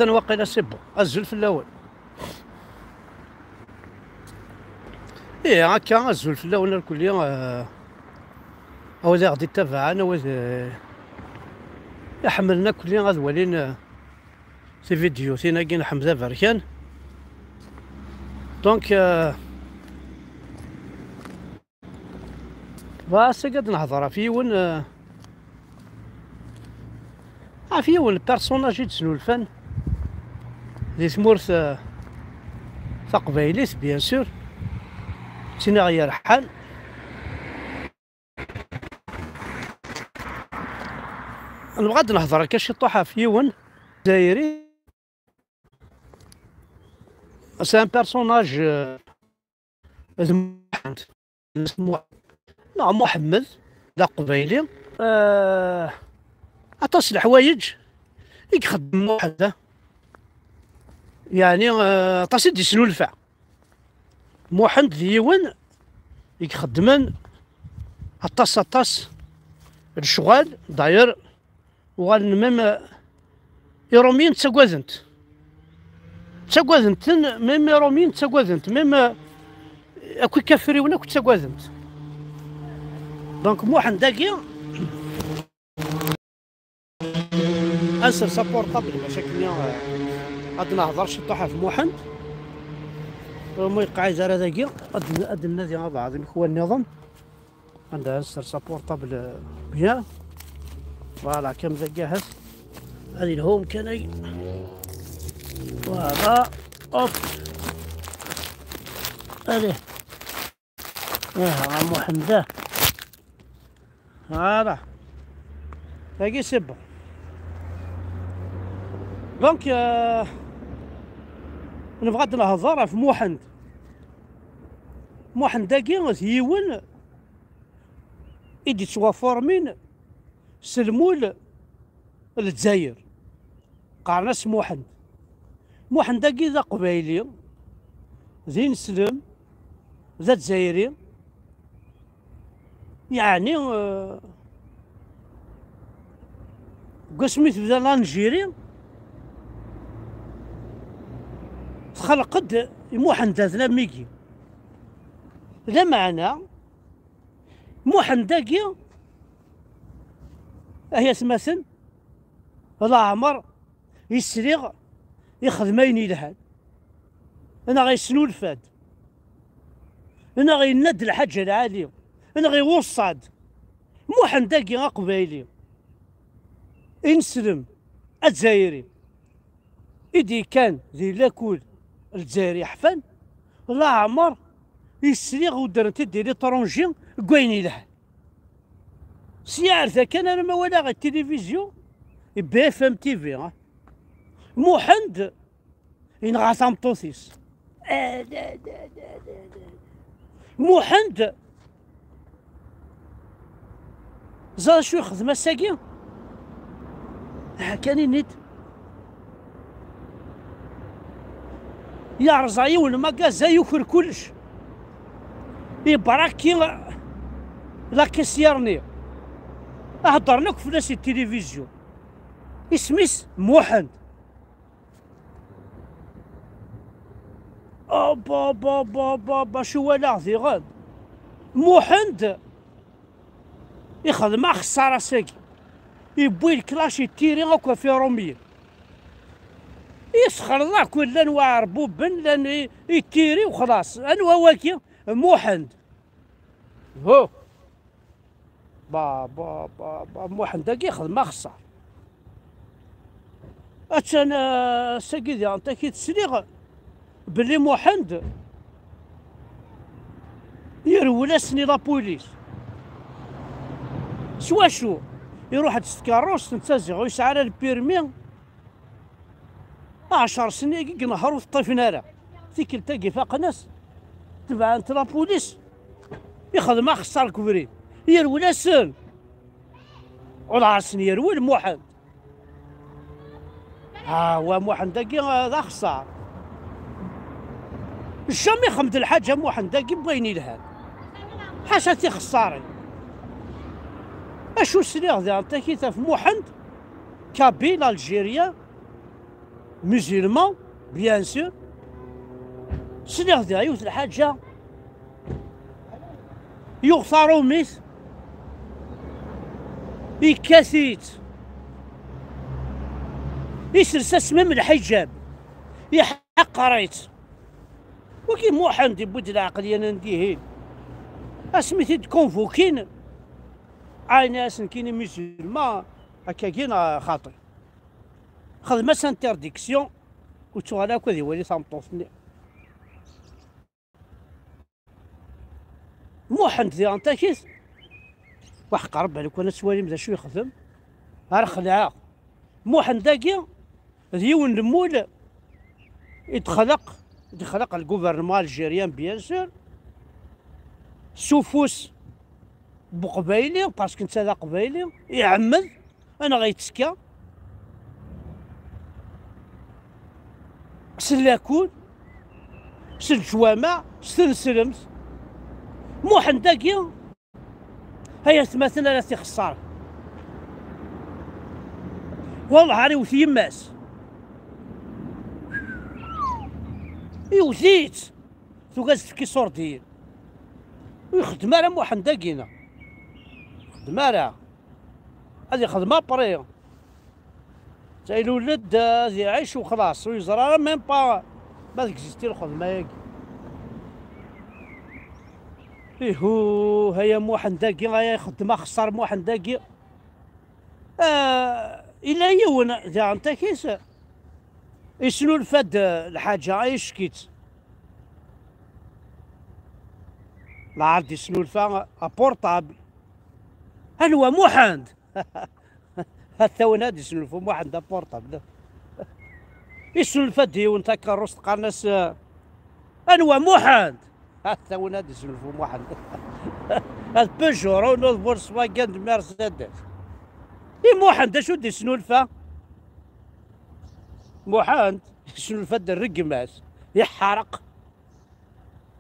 انا واقيلا سي بون ازل في الاول. ايه هكا ازل في الاول الكليه. هو غادي تبعنا يحملنا كليا غاد ولين سي فيديو تيناكين حمزه بركان دونك بس قد نهضر في ون في ون البيرسوناج يتسنو الفن دي ثمورث تقبايليت بيان سور تينا غير حال نبغى نهضر كاش طوحه في ون جزائري سي ان بيرسوناج اسمه محمد لا قبيلي عطاس الحوايج يخدم وحده يعني عطاس يدي سنو الفع محمد ديون يخدمن عطاس الشغال داير وغال ميم يرومين تساكوازنت ميم يرومين تساكوازنت ميم اكو كافري ولا كنت تساكوازنت دونك محمد داكي انسر سابورطابل مشاكل غاد نهضر شي طاحه في محمد ما يقع زار داكي اد النادي مع بعض هو النظام عندها انسر سابورطابل بيان فوالا كم ذا جاهز هذه الهوم كان فوالا اوب هذه محمد فوالا باقي سي بون دونك نبغى نهضر في محمد داكي يون يدي توافورمين سلمول الجزائر قارناس محمد داكي ذا قبايلي ذي نسلم ذا جزائري يعني قسميت ذا لانجيري تخلقت محمد ذا ميكي ذا معنى محمد داكي هي سماسن الله عمر يسريغ يخدم اين يلحد انا غيسنو الفاد انا غيند الحاجه العاليه انا غيوصد محمد داكي قبايلي انسلم الجزائري إدي كان ذي لاكول الجزائري حفان الله عمر يسريغ ودرت ديري طرونجي كوين يلحد سيعرف كان انا ما ولا غير التلفزيون بي اف ام تي في محمد ينغا طوسيس محمد زاد شو يخدم الساقي كان نيت يا رزاي والمكازا يوفر كلش يبراكي لا كسيرني اهضر لك في ناس التلفزيون اسميس محمد با شو ولا ذي غاد محمد يخدم خساره ساكي يبوي الكلاش يتيري هكا في رومية يسخر الله كل انواع ربوبا لان يتيري وخلاص انواع واكي محمد هو محمد داكي يخدم خسار انا ساكي انت كي تسليغ بلي محمد يرولاسني لابوليس سوا شو يروح تسكاروس تنتزع ويسعى على البيرمي 10 سنين كي نهار وطيف نارا ذيك التاقي فاق ناس تبع انت لابوليس يخدم خسار كبري يرولاسن والعرسن يروي محمد هو محمد داكي هذا خسار الشام يخمد الحاجة محمد داكي بغيني يلهان حاشا تي خساري اشو سليغ ذا انت كي في محمد كابيل الجيريا musulman bien sûr سنيغ ديها يوث الحاجة يغفروا ميت يكاثيت يسرس اسمم الحجاب يحق ريت وكي موحد يبود العقلية نديهين اسميتي كونفوكين عاين اسن كاين مسلمان هكا كاين خاطر خدمة انترديكسيون وتشغل هاكا ذي ولي تمطوطني موحد ذي انتاكيس وحق ربي لو كان سوالي مدا شو يخدم راه خلعه موحد داكيا ديون المول يتخلق الجوفرنمون الجيريان بيان سور سوفوس بقبايلي باسكو نتا ذا قبايلي يعمد انا غيتسكا سلاكون سلجوامع سلسلمت موحد داكيا هيا تماثلنا لا تخسر والله عاري وث يماس يوثيت ثوكاز تفكي صوردين ويخدم على موحد داكينا خدم على هادي خدمة بري تا الولد هادي عيش وخلاص ويزرى ميم با ما تكزيستي الخدمة ياكي إيهو هيا موحد داكي غايا خدمة خسر موحد داكي إلا يون ذا انت كيس يسنو الفاد الحاجة غايا شكيت لا عاد يسنو الفا بورطابل هل هو موحد حتى ونادي يسنو الفا موحد بورطابل يسنو الفاد يون تا كاروس قناص هل هو موحد حتى ونادي يسنو الفا موحد هاد بيجو رونو فولكسواغن مرسيدس موحد شو دي سنولفا موحد يسنولفا دا الرقماس يحرق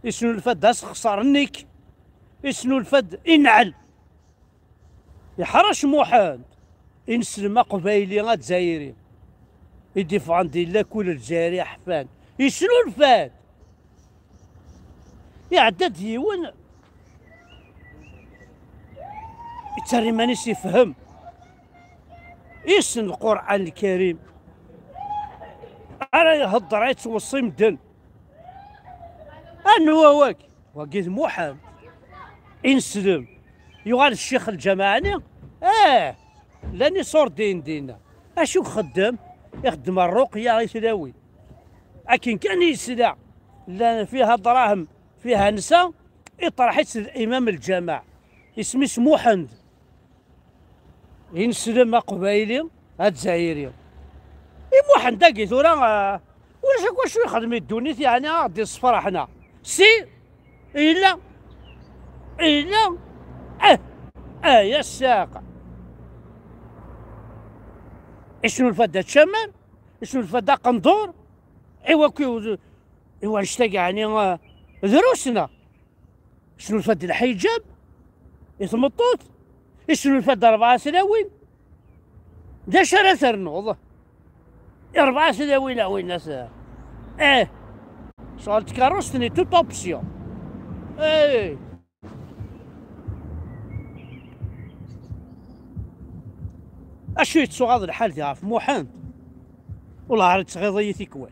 يسنولفا دا خسرنيك يسنولفا دا ينعل يحرش موحد ينسلم قبايلي غا دزايري يديفاندي لا كل الجزائري حفان يسنولفا يعدد يون يتري مانيش يفهم يسن القرآن الكريم أنا يهضر يتوصي مدن أنو هواك وقيت موحد ينسلم يغال الشيخ الجماعني لاني صور دينا أشو خدم يخدم الرقية يتلاوي لكن كان يسلع لأن فيها دراهم فيها نساء يطرح الإمام الجماع اسمي موحد ينسلم قبايلي هاد زايري موحد داكي ثورا واش يخدم الدونيت يعني غادي الصفرا حنا سي إلا يا الساقة شنو الفدا تشمر شنو الفدا قندور ايوا نشتاق يعني دروسنا شنو الفدا الحجاب يتمطوط شنو الفدا 4 سناوين دا شرا ثرنوض 4 سناوين وين ناس شغل تكاروستني توت اوبسيون اشو يتسو هذا الحال ديالها في موحد والله راه تغيضي تيكوال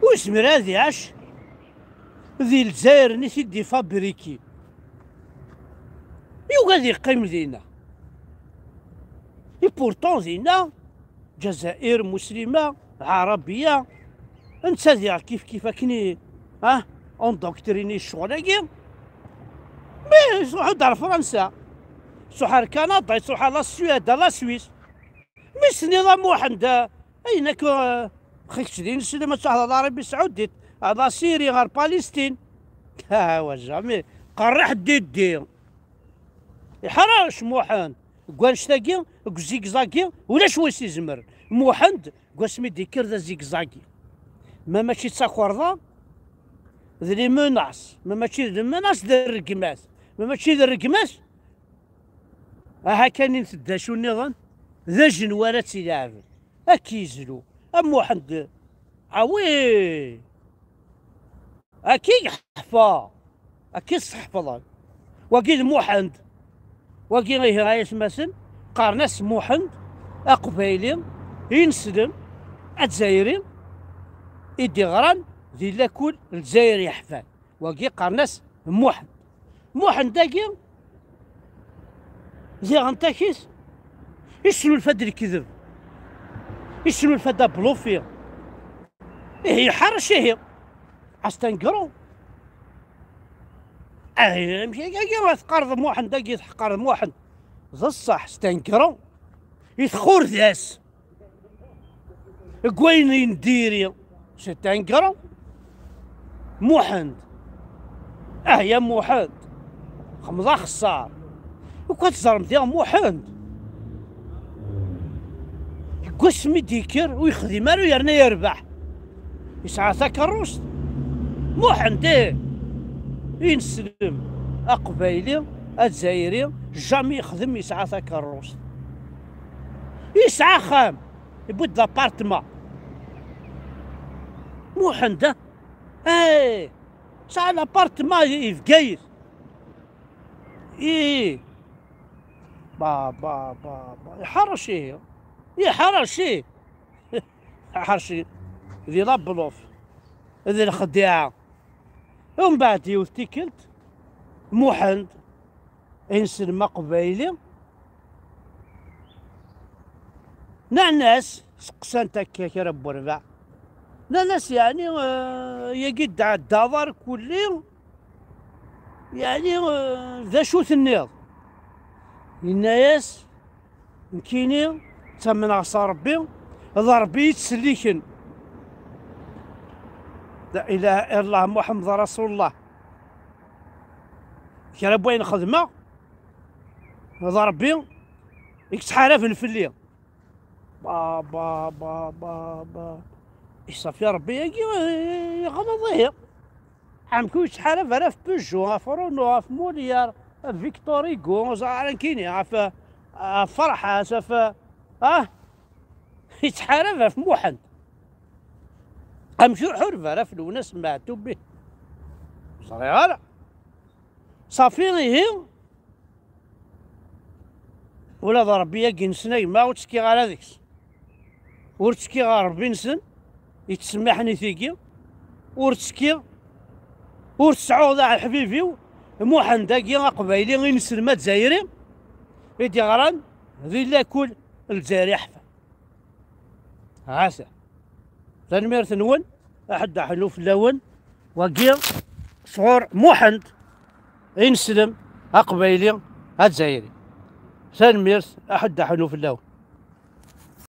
واسمر هادي عاش ذي الجزائر نسي دي فابريكي يوغادي يقيم دينا بورتون دينا جزائر مسلمة عربية انت ديال كيف كني اون دوكتريني الشغل هاكي مي يصلحو دار فرنسا يصلحو كندا يصلحو لا السويد لا سويس مي نظام واحد اينك خيك دين السلام تاع العربي السعودي على سيريا غير بالستين ها جامي قرح ديدي يحرش موحد قال شتاكي زيكزاكي ولا شوي سيزمر موحد قال سميتي كردا زيكزاكي ما ماشي تساكورضا ذي مناس ما ماشي ذي مناس ذي الرقماس ما ماشي ذي الرقماس ها كان يتدا شو النظام ذا جنوارات يلعب اكيزلو موحد عوي اكي حفا اكي صحفظا وكي موحد وكي غير غايس مثلا قارناس موحد اقبايلي ينسلم الجزائري يدي غران ذي لاكل الجزائر يحفان وكي قارناس موحد داكي زي غنتاكيس يشنو الفد الكذب يشنو الفدا بلوفي هي حرش هي عستنقرو مشي تقارض موحد داكي تقارض موحد ذا الصح استنقرو يثخور ذاس كوين ينديري ستنقرو موحد يا موحد خمضة خسار وكنت زرم ديال موحد قسمي ديكر ويخدم مالو يرنا يربح يسعى كروس موحد ينسلم اقبايلي الجزائري جامي يخدم يسعى كروس يسعى خام يبود لابارتما موحد سعى لابارتما يفقاير با يحرشي يحرشي يحرشي ذي لابلوف ذي الخديعة ومن بعد يوثيكلت موحد ينسلم قبايلي ناس سقسان تاكا رب وربع ناس يعني يقد على الدار كلي يعني ذا شو النيض الناس مكيني تمن عصا ربي ربي يتسليكن لا اله الا الله محمد رسول الله كان بغينا خدمه هذا ربي يكتحالف الفليه با با با با با يصافي ربي يغمضيه عمكو يتحالف انا في بيجو في رونو في موليار في فيكتوريغو زعران كيني في فرحه في يتحالف في موحد امشي حرفه راه في الوناس سمعتو به صغيره صافي غير ولا ربي ينسنا ما وتسكي غير هذيك ورتسكي غير ربي نسن يتسمحني فيكي ورتسكي ورتسعود على حبيبي موحد داكي قبايلي غير نسلم الجزائري يدي غران ذي لا كل الجزائري يحفى هاسا تنمير نون احد حلو في اللون وكي صغور موحد ينسلم قبايلي الجزائري تنمير احد حلو في اللون